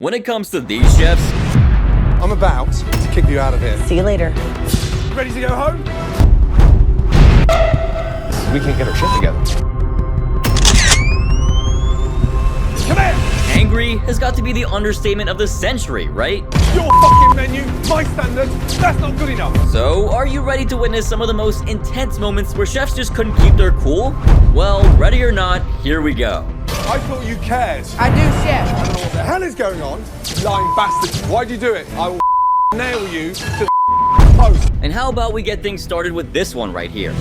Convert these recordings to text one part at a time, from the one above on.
When it comes to these chefs, I'm about to kick you out of here. See you later. Ready to go home? We can't get our shit together. Come here! angry has got to be the understatement of the century, right? Your fucking menu, my standards, that's not good enough. So, are you ready to witness some of the most intense moments where chefs just couldn't keep their cool? Well, ready or not, here we go. I thought you cared. I do, chef. I don't know what the hell is going on. You lying bastard. Why'd you do it? I will nail you to the post. And how about we get things started with this one right here?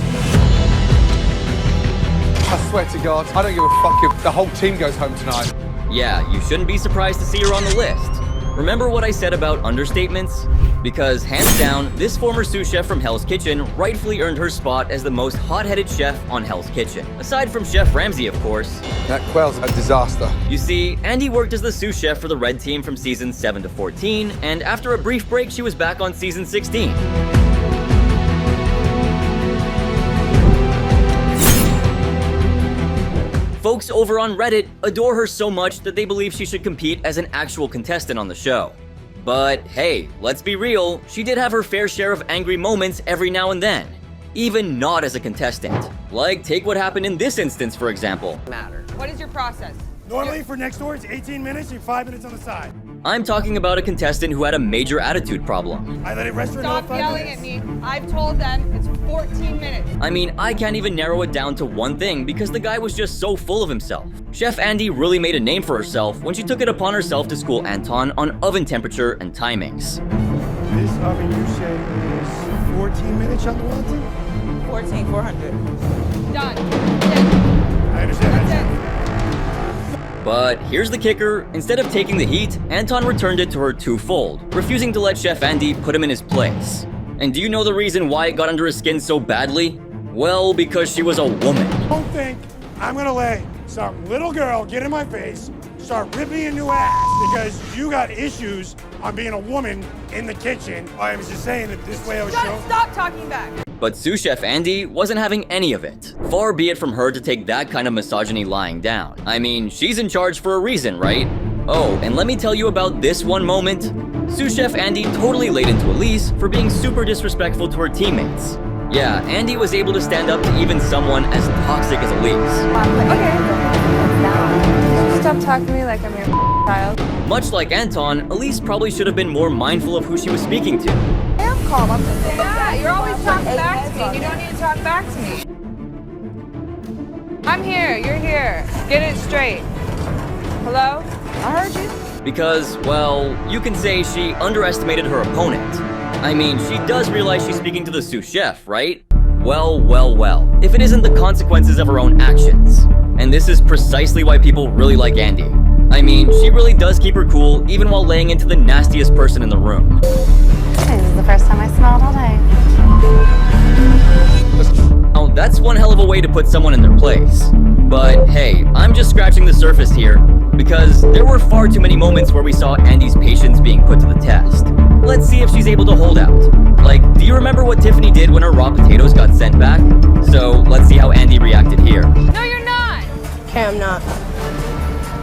I swear to God, I don't give a fuck if the whole team goes home tonight. Yeah, you shouldn't be surprised to see her on the list. Remember what I said about understatements? Because hands down, this former sous chef from Hell's Kitchen rightfully earned her spot as the most hot-headed chef on Hell's Kitchen. Aside from Chef Ramsay, of course. That quail's a disaster. You see, Andy worked as the sous chef for the Red Team from seasons 7 to 14, and after a brief break, she was back on season 16. Folks over on Reddit adore her so much that they believe she should compete as an actual contestant on the show. But hey, let's be real, she did have her fair share of angry moments every now and then. Even not as a contestant. Like, take what happened in this instance, for example. What is your process? Normally for next door, it's 18 minutes and 5 minutes on the side. I'm talking about a contestant who had a major attitude problem. I let it rest for another Stop 5 yelling minutes. at me. I've told them it's 14 minutes. I mean, I can't even narrow it down to one thing because the guy was just so full of himself. Chef Andy really made a name for herself when she took it upon herself to school Anton on oven temperature and timings. This oven you said is 14 minutes on the wanted? 14,400. Done. I understand. That's it. But here's the kicker, instead of taking the heat, Anton returned it to her twofold, refusing to let Chef Andy put him in his place. And do you know the reason why it got under his skin so badly? Well, because she was a woman. Don't think I'm gonna let some little girl get in my face, start ripping a new ass because you got issues on being a woman in the kitchen. I was just saying that this way I was shown. Stop talking back. But sous chef Andy wasn't having any of it. Far be it from her to take that kind of misogyny lying down. I mean, she's in charge for a reason, right? Oh, and let me tell you about this one moment. Sous chef Andy totally laid into Elise for being super disrespectful to her teammates. Yeah, Andy was able to stand up to even someone as toxic as Elise. Okay. Stop talking to me like I'm your child. Much like Anton, Elise probably should have been more mindful of who she was speaking to. I'm calm. I'm just saying. Yeah, you're always talking back to me. You don't need to talk back to me. I'm here. You're here. Get it straight. Hello? I heard you. Because, well, you can say she underestimated her opponent. I mean, she does realize she's speaking to the sous chef, right? Well, if it isn't the consequences of her own actions. And this is precisely why people really like Andy. I mean, she really does keep her cool even while laying into the nastiest person in the room. This is the first time I smelled all day. Now, that's one hell of a way to put someone in their place. But hey, I'm just scratching the surface here, because there were far too many moments where we saw Andy's patience being put to the test. Let's see if she's able to hold out. Like, do you remember what Tiffany did when her raw potatoes got sent back? So, let's see how Andy reacted here. No, you're not. Okay, I'm not.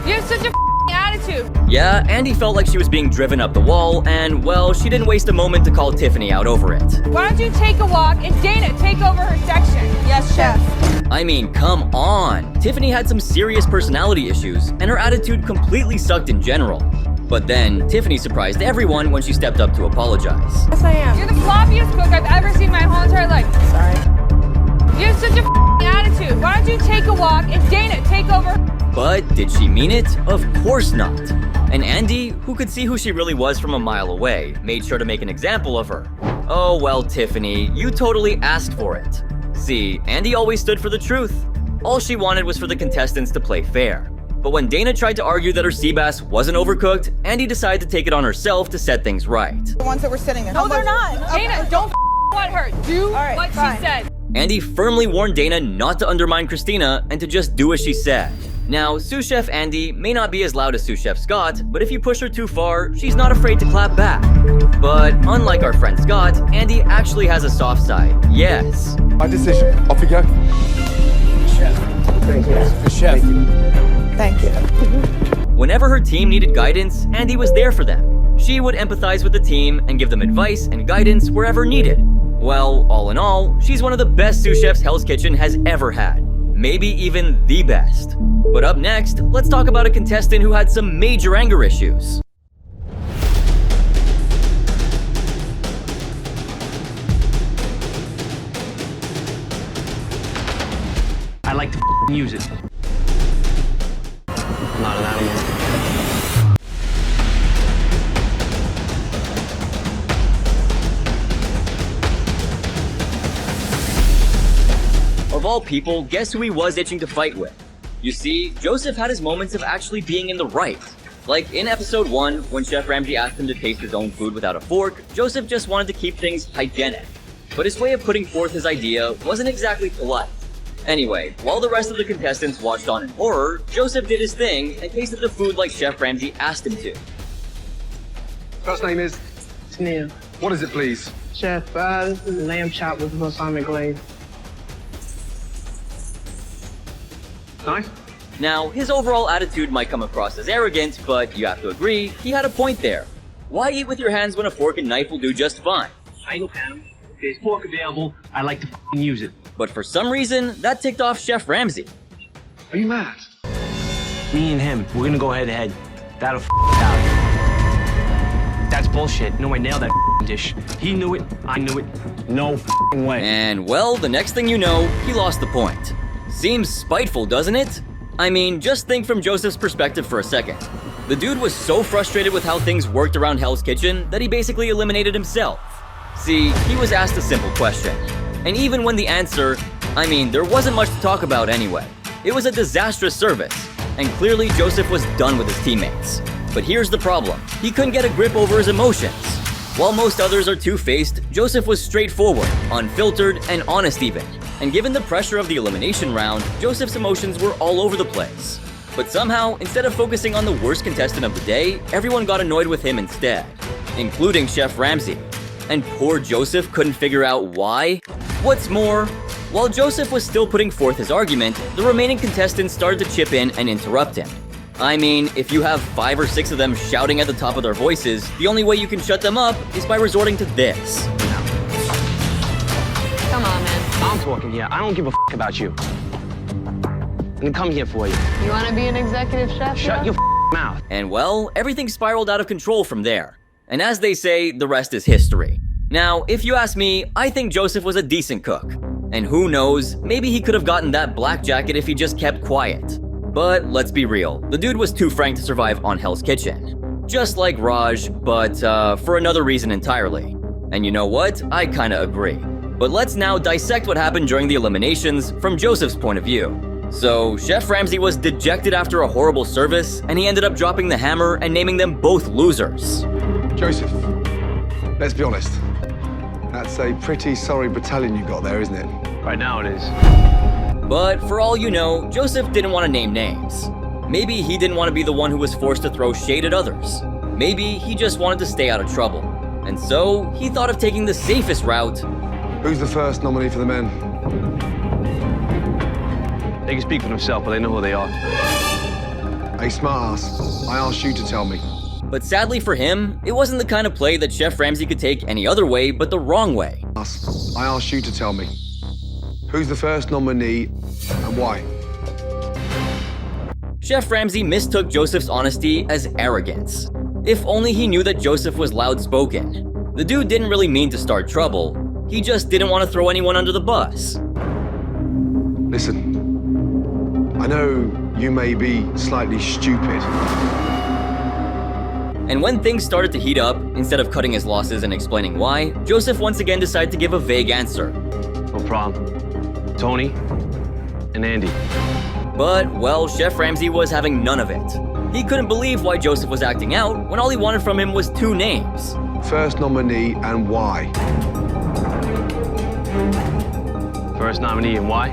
You have such a attitude. Yeah, Andy felt like she was being driven up the wall, and, well, she didn't waste a moment to call Tiffany out over it. Why don't you take a walk and Dana take over her section? Yes, chef. I mean, come on. Tiffany had some serious personality issues, and her attitude completely sucked in general. But then, Tiffany surprised everyone when she stepped up to apologize. Yes, I am. You're the floppiest cook I've ever seen my whole entire life. Sorry. You have such a attitude. Why don't you take a walk and Dana take over? But did she mean it? Of course not. And Andy, who could see who she really was from a mile away, made sure to make an example of her. Oh well, Tiffany, you totally asked for it. See, Andy always stood for the truth. All she wanted was for the contestants to play fair. But when Dana tried to argue that her sea bass wasn't overcooked, Andy decided to take it on herself to set things right. The ones that were sitting there. No, they're not. Dana, don't let her. Do right, what fine. she said. Andy firmly warned Dana not to undermine Christina and to just do as she said. Now, sous chef Andy may not be as loud as sous chef Scott, but if you push her too far, she's not afraid to clap back. But unlike our friend Scott, Andy actually has a soft side, yes. My decision. Off you go. Thank you. The chef. Thank you. Whenever her team needed guidance, Andy was there for them. She would empathize with the team and give them advice and guidance wherever needed. Well, all in all, she's one of the best sous chefs Hell's Kitchen has ever had. Maybe even the best. But up next, let's talk about a contestant who had some major anger issues. I like to use it. I'm not an animal. Of all people, guess who he was itching to fight with? You see, Joseph had his moments of actually being in the right. Like in episode 1, when Chef Ramsay asked him to taste his own food without a fork, Joseph just wanted to keep things hygienic. But his way of putting forth his idea wasn't exactly polite. Anyway, while the rest of the contestants watched on in horror, Joseph did his thing and tasted the food like Chef Ramsay asked him to. First name is? Neil. What is it, please? Chef, this is lamb chop with balsamic glaze. Nice. Now, his overall attitude might come across as arrogant, but you have to agree, he had a point there. Why eat with your hands when a fork and knife will do just fine? I look at him. If there's fork available, I like to use it. But for some reason, that ticked off Chef Ramsay. Are you mad? Me and him, we're gonna go head to head. That'll out. That's bullshit. No, I nailed that dish. He knew it, I knew it. No way. And well, the next thing you know, he lost the point. Seems spiteful, doesn't it? I mean, just think from Joseph's perspective for a second. The dude was so frustrated with how things worked around Hell's Kitchen that he basically eliminated himself. See, he was asked a simple question. And even when the answer, I mean, there wasn't much to talk about anyway. It was a disastrous service, and clearly Joseph was done with his teammates. But here's the problem. He couldn't get a grip over his emotions. While most others are two-faced, Joseph was straightforward, unfiltered, and honest even. And given the pressure of the elimination round, Joseph's emotions were all over the place. But somehow, instead of focusing on the worst contestant of the day, everyone got annoyed with him instead, including Chef Ramsay. And poor Joseph couldn't figure out why. What's more, while Joseph was still putting forth his argument, the remaining contestants started to chip in and interrupt him. I mean, if you have 5 or 6 of them shouting at the top of their voices, the only way you can shut them up is by resorting to this. Come on, man. I'm talking here. I don't give a about you. I'm gonna come here for you. You want to be an executive chef? Shut your mouth. And well, everything spiraled out of control from there. And as they say, the rest is history. Now, if you ask me, I think Joseph was a decent cook. And who knows, maybe he could have gotten that black jacket if he just kept quiet. But let's be real, the dude was too frank to survive on Hell's Kitchen. Just like Raj, but for another reason entirely. And you know what? I kinda agree. But let's now dissect what happened during the eliminations from Joseph's point of view. So, Chef Ramsay was dejected after a horrible service, and he ended up dropping the hammer and naming them both losers. Joseph, let's be honest. That's a pretty sorry battalion you got there, isn't it? Right now it is. But for all you know, Joseph didn't want to name names. Maybe he didn't want to be the one who was forced to throw shade at others. Maybe he just wanted to stay out of trouble. And so, he thought of taking the safest route. Who's the first nominee for the men? They can speak for themselves, but they know who they are. Hey, smartass, I asked you to tell me. But sadly for him, it wasn't the kind of play that Chef Ramsay could take any other way but the wrong way. I asked you to tell me. Who's the first nominee and why? Chef Ramsay mistook Joseph's honesty as arrogance. If only he knew that Joseph was loud-spoken. The dude didn't really mean to start trouble. He just didn't want to throw anyone under the bus. Listen, I know you may be slightly stupid. And when things started to heat up, instead of cutting his losses and explaining why, Joseph once again decided to give a vague answer. No problem. Tony and Andy. But, well, Chef Ramsay was having none of it. He couldn't believe why Joseph was acting out when all he wanted from him was 2 names. First nominee and why? First nominee and why?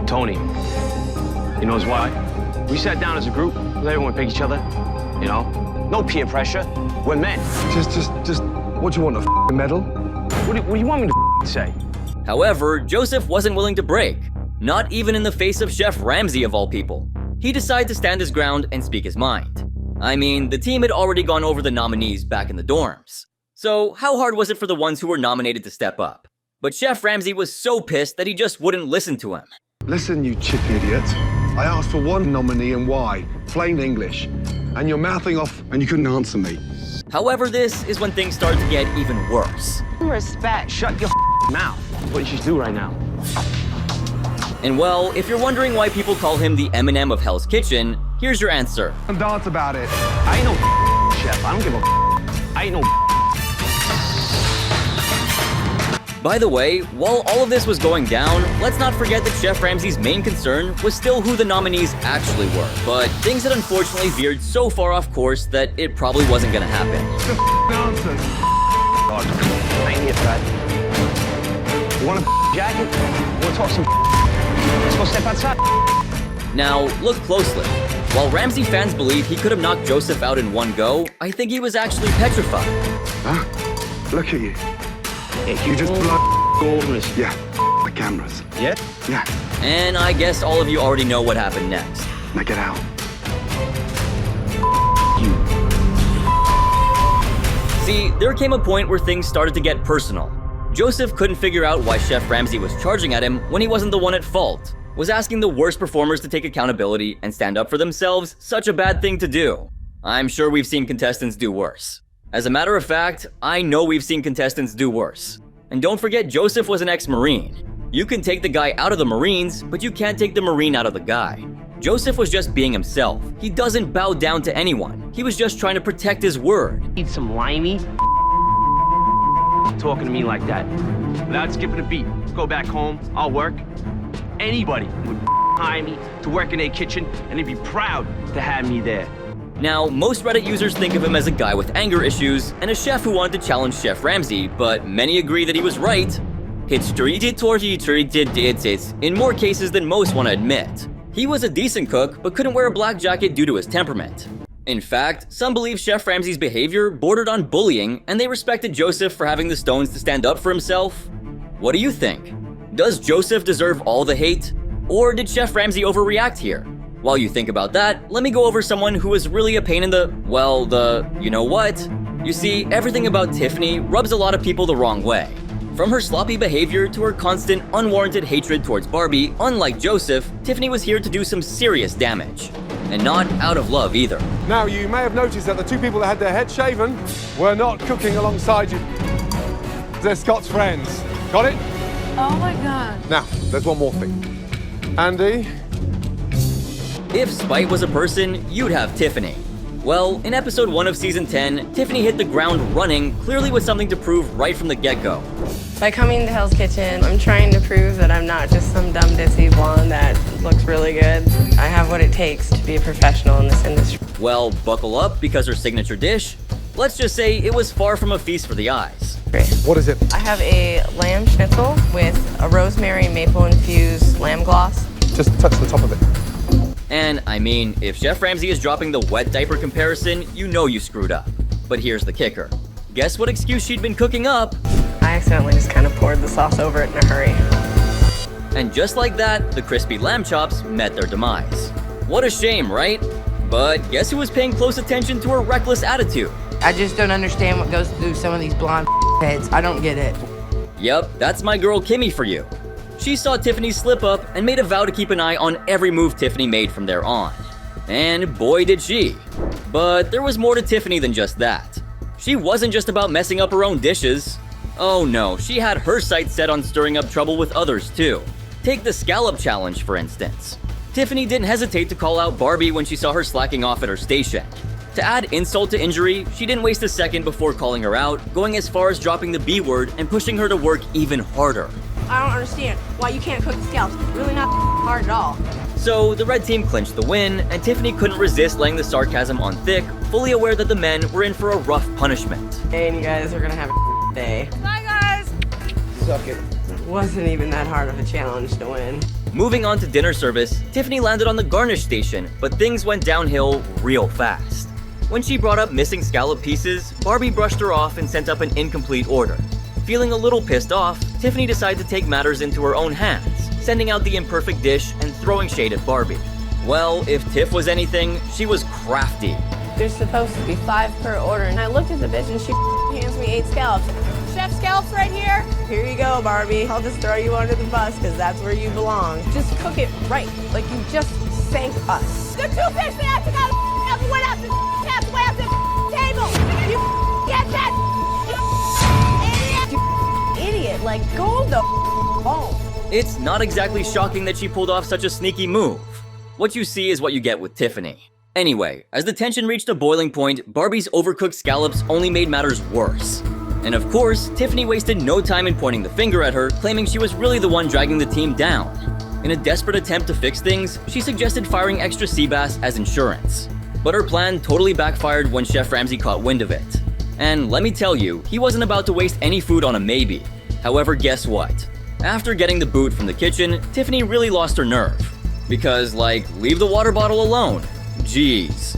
Tony. He knows why. We sat down as a group, let everyone pick each other. You know? No peer pressure. We're men. Just, what do you want, a medal? What do you want me to say? However, Joseph wasn't willing to break. Not even in the face of Chef Ramsay of all people. he decided to stand his ground and speak his mind. I mean, the team had already gone over the nominees back in the dorms. So how hard was it for the ones who were nominated to step up? But Chef Ramsay was so pissed that he just wouldn't listen to him. Listen, you chicken idiot. I asked for one nominee and why. Plain English. And you're mouthing off and you couldn't answer me. However, this is when things started to get even worse. Respect. Shut your mouth. That's what you should do right now. And well, if you're wondering why people call him the Eminem of Hell's Kitchen, here's your answer. And dance about it. I ain't no chef. I don't give a I ain't no. By the way, while all of this was going down, let's not forget that Chef Ramsay's main concern was still who the nominees actually were. But things had unfortunately veered so far off course that it probably wasn't gonna happen. Dancers. God, I ain't here for that. You want a jacket? We'll talk some. Let's go step outside. Now, look closely. While Ramsay fans believe he could have knocked Joseph out in one go, I think he was actually petrified. Huh? Look at you. Yeah, you just go over this. Yeah, the cameras. Yeah? Yeah. And I guess all of you already know what happened next. Now get out. See, there came a point where things started to get personal. Joseph couldn't figure out why Chef Ramsay was charging at him when he wasn't the one at fault. Was asking the worst performers to take accountability and stand up for themselves such a bad thing to do? I'm sure we've seen contestants do worse. As a matter of fact, I know we've seen contestants do worse. And don't forget, Joseph was an ex-Marine. You can take the guy out of the Marines, but you can't take the Marine out of the guy. Joseph was just being himself. He doesn't bow down to anyone. He was just trying to protect his word. Need some limey? Talking to me like that. Without skipping a beat. Go back home, I'll work. Anybody would hire me to work in a kitchen, and they'd be proud to have me there. Now, most Reddit users think of him as a guy with anger issues and a chef who wanted to challenge Chef Ramsay, but many agree that he was right. It's treated in more cases than most want to admit. He was a decent cook, but couldn't wear a black jacket due to his temperament. In fact, some believe Chef Ramsay's behavior bordered on bullying, and they respected Joseph for having the stones to stand up for himself. What do you think? Does Joseph deserve all the hate? Or did Chef Ramsay overreact here? While you think about that, let me go over someone who was really a pain in the, well, you know what? You see, everything about Tiffany rubs a lot of people the wrong way. From her sloppy behavior to her constant, unwarranted hatred towards Barbie, unlike Joseph, Tiffany was here to do some serious damage. And not out of love either. Now, you may have noticed that the two people that had their heads shaven were not cooking alongside you. They're Scott's friends. Got it? Oh my God. Now, there's one more thing. Andy? If spite was a person, you'd have Tiffany. Well, in episode 1 of season 10, Tiffany hit the ground running, clearly with something to prove right from the get-go. By coming to Hell's Kitchen, I'm trying to prove that I'm not just some dumb dissy blonde that looks really good. I have what it takes to be a professional in this industry. Well, buckle up, because her signature dish, let's just say it was far from a feast for the eyes. Great. What is it? I have a lamb schnitzel with a rosemary maple-infused lamb gloss. Just touch the top of it. And, I mean, if Chef Ramsay is dropping the wet diaper comparison, you know you screwed up. But here's the kicker. Guess what excuse she'd been cooking up? I accidentally just kind of poured the sauce over it in a hurry. And just like that, the crispy lamb chops met their demise. What a shame, right? But guess who was paying close attention to her reckless attitude? I just don't understand what goes through some of these blonde heads. I don't get it. Yep, that's my girl Kimmy for you. She saw Tiffany slip up and made a vow to keep an eye on every move Tiffany made from there on. And boy did she. But there was more to Tiffany than just that. She wasn't just about messing up her own dishes. Oh no, she had her sights set on stirring up trouble with others too. Take the scallop challenge, for instance. Tiffany didn't hesitate to call out Barbie when she saw her slacking off at her station. To add insult to injury, she didn't waste a second before calling her out, going as far as dropping the B word and pushing her to work even harder. I don't understand why you can't cook the scallops. Really not hard at all. So the red team clinched the win, and Tiffany couldn't resist laying the sarcasm on thick, fully aware that the men were in for a rough punishment. Hey, and you guys are gonna have a day. Bye, guys. Suck it. It wasn't even that hard of a challenge to win. Moving on to dinner service, Tiffany landed on the garnish station, but things went downhill real fast. When she brought up missing scallop pieces, Barbie brushed her off and sent up an incomplete order. Feeling a little pissed off, Tiffany decided to take matters into her own hands, sending out the imperfect dish and throwing shade at Barbie. Well, if Tiff was anything, she was crafty. There's supposed to be 5 per order, and I looked at the bitch and she hands me 8 scallops. Chef scallops right here. Here you go, Barbie. I'll just throw you under the bus because that's where you belong. Just cook it right, like you just sank us. The 2 fish that I took out of went out to cast way out the table. You get that? You idiot, like go the home. It's not exactly shocking that she pulled off such a sneaky move. What you see is what you get with Tiffany. Anyway, as the tension reached a boiling point, Barbie's overcooked scallops only made matters worse. And of course, Tiffany wasted no time in pointing the finger at her, claiming she was really the one dragging the team down. In a desperate attempt to fix things, she suggested firing extra sea bass as insurance. But her plan totally backfired when Chef Ramsay caught wind of it. And let me tell you, he wasn't about to waste any food on a maybe. However, guess what? After getting the boot from the kitchen, Tiffany really lost her nerve. Because, like, leave the water bottle alone. Jeez.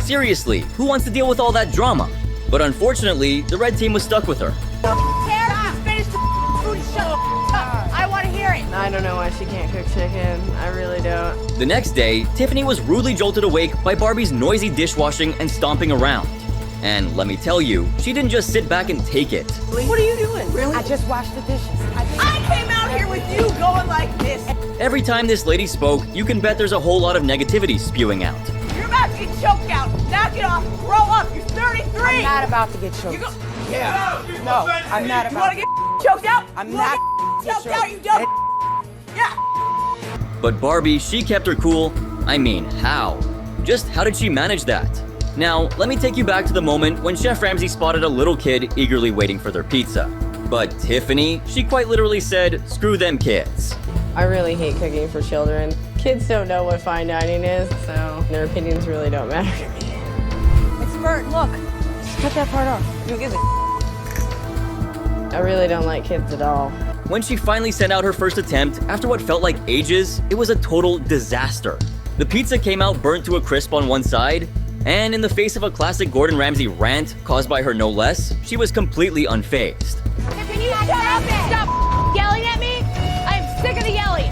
Seriously, who wants to deal with all that drama? But unfortunately, the red team was stuck with her. Tara, finish the food and shut up. I want to hear it. I don't know why she can't cook chicken. I really don't. The next day, Tiffany was rudely jolted awake by Barbie's noisy dishwashing and stomping around. And let me tell you, she didn't just sit back and take it. What are you doing? Really? I just washed the dishes. I came out here with you going like this. Every time this lady spoke, you can bet there's a whole lot of negativity spewing out. You're about to get choked out. Knock it off. Grow up. You're 33. I'm not about to get choked. You go. No, I'm not You want to about get choked out? I'm You not wanna get get choked out. You don't. Yeah. But Barbie, she kept her cool. I mean, how? Just how did she manage that? Now, let me take you back to the moment when Chef Ramsay spotted a little kid eagerly waiting for their pizza. But Tiffany, she quite literally said, screw them kids. I really hate cooking for children. Kids don't know what fine dining is, so their opinions really don't matter to me. It's burnt. Look. Just cut that part off. Who gives a I really don't like kids at all. When she finally sent out her first attempt, after what felt like ages, it was a total disaster. The pizza came out burnt to a crisp on one side, and in the face of a classic Gordon Ramsay rant caused by her no less, she was completely unfazed. Can you shut up and stop yelling at me? I am sick of the yelling.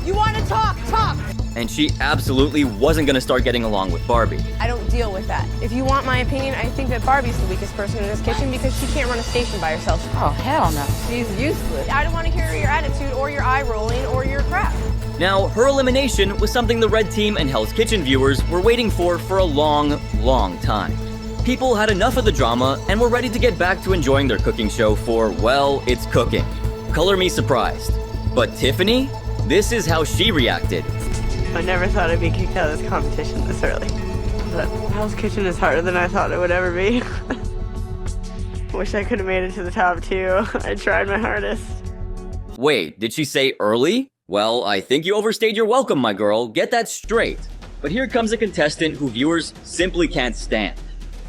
You want to talk? Talk. And she absolutely wasn't gonna start getting along with Barbie. I don't deal with that. If you want my opinion, I think that Barbie's the weakest person in this kitchen because she can't run a station by herself. Oh, hell no. She's useless. I don't want to hear your attitude or your eye rolling or your crap. Now, her elimination was something the Red Team and Hell's Kitchen viewers were waiting for a long, long time. People had enough of the drama and were ready to get back to enjoying their cooking show for, well, it's cooking. Color me surprised. But Tiffany? This is how she reacted. I never thought I'd be kicked out of this competition this early. But Hell's Kitchen is harder than I thought it would ever be. Wish I could have made it to the top too. I tried my hardest. Wait, did she say early? Well, I think you overstayed your welcome, my girl. Get that straight. But here comes a contestant who viewers simply can't stand.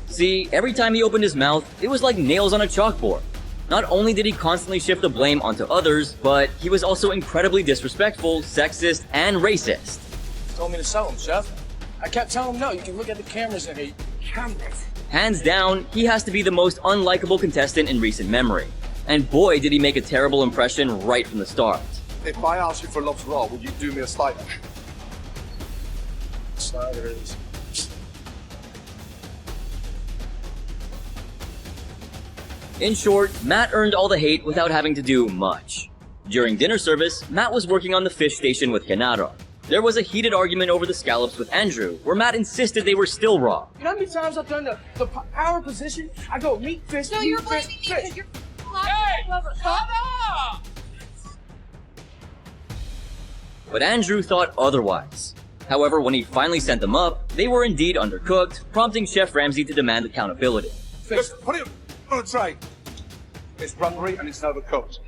See, every time he opened his mouth, it was like nails on a chalkboard. Not only did he constantly shift the blame onto others, but he was also incredibly disrespectful, sexist, and racist. Told me to sell him, Chef. I kept telling him no, you can look at the cameras and cameras. Hands down, he has to be the most unlikable contestant in recent memory. And boy, did he make a terrible impression right from the start. If I asked you for a lobster roll, would you do me a slider? Slider is. In short, Matt earned all the hate without having to do much. During dinner service, Matt was working on the fish station with Genaro. There was a heated argument over the scallops with Andrew, where Matt insisted they were still raw. You know how many times I've done the power position? I go meat, fish, So meat, you're fish, blaming me fish. because you're huh? But Andrew thought otherwise. However, when he finally sent them up, they were indeed undercooked, prompting Chef Ramsay to demand accountability. Fish, put it on a tray. It's rubbery and it's overcooked.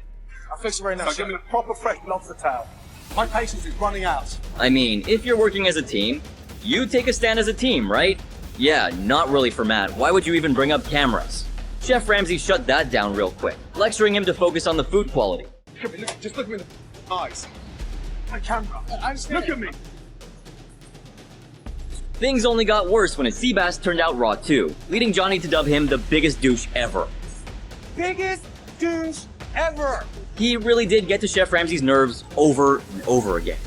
I'll fix it right now, So Chef. give me a proper fresh lobster towel. My patience is running out. I mean, if you're working as a team, you take a stand as a team, right? Yeah, not really for Matt. Why would you even bring up cameras? Chef Ramsay shut that down real quick, lecturing him to focus on the food quality. Look at me, just look at me in the eyes. My camera. I understand. Look at me. Things only got worse when his sea bass turned out raw too, leading Johnny to dub him the biggest douche ever. Biggest douche ever. He really did get to Chef Ramsay's nerves over and over again.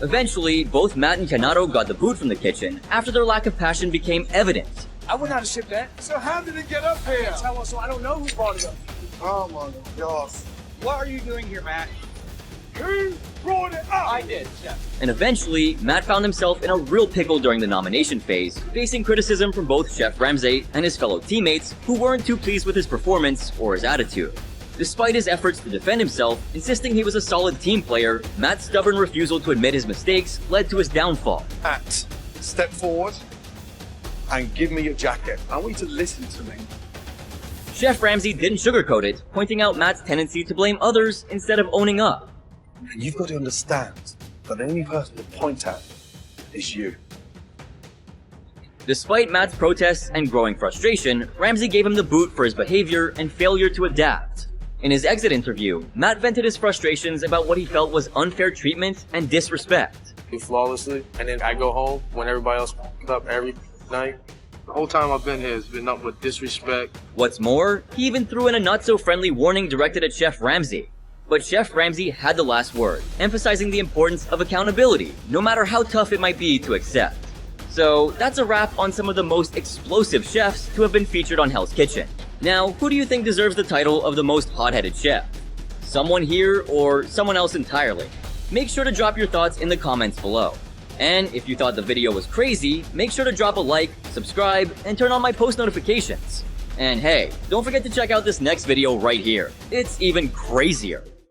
Eventually, both Matt and Canaro got the boot from the kitchen after their lack of passion became evident. I would not have shipped that. So how did it get up here? Tell us, so I don't know who brought it up. Oh my gosh. What are you doing here, Matt? Who brought it up? I did, Chef. And eventually, Matt found himself in a real pickle during the nomination phase, facing criticism from both Chef Ramsay and his fellow teammates who weren't too pleased with his performance or his attitude. Despite his efforts to defend himself, insisting he was a solid team player, Matt's stubborn refusal to admit his mistakes led to his downfall. Matt, step forward and give me your jacket. I want you to listen to me. Chef Ramsay didn't sugarcoat it, pointing out Matt's tendency to blame others instead of owning up. And you've got to understand that the only person to point at is you. Despite Matt's protests and growing frustration, Ramsay gave him the boot for his behavior and failure to adapt. In his exit interview, Matt vented his frustrations about what he felt was unfair treatment and disrespect. Flawlessly, and then I go home when everybody else picks up every night. The whole time I've been here has been up with disrespect. What's more, he even threw in a not-so-friendly warning directed at Chef Ramsay. But Chef Ramsay had the last word, emphasizing the importance of accountability, no matter how tough it might be to accept. So that's a wrap on some of the most explosive chefs to have been featured on Hell's Kitchen. Now, who do you think deserves the title of the most hot-headed chef? Someone here or someone else entirely? Make sure to drop your thoughts in the comments below. And if you thought the video was crazy, make sure to drop a like, subscribe, and turn on my post notifications. And hey, don't forget to check out this next video right here. It's even crazier.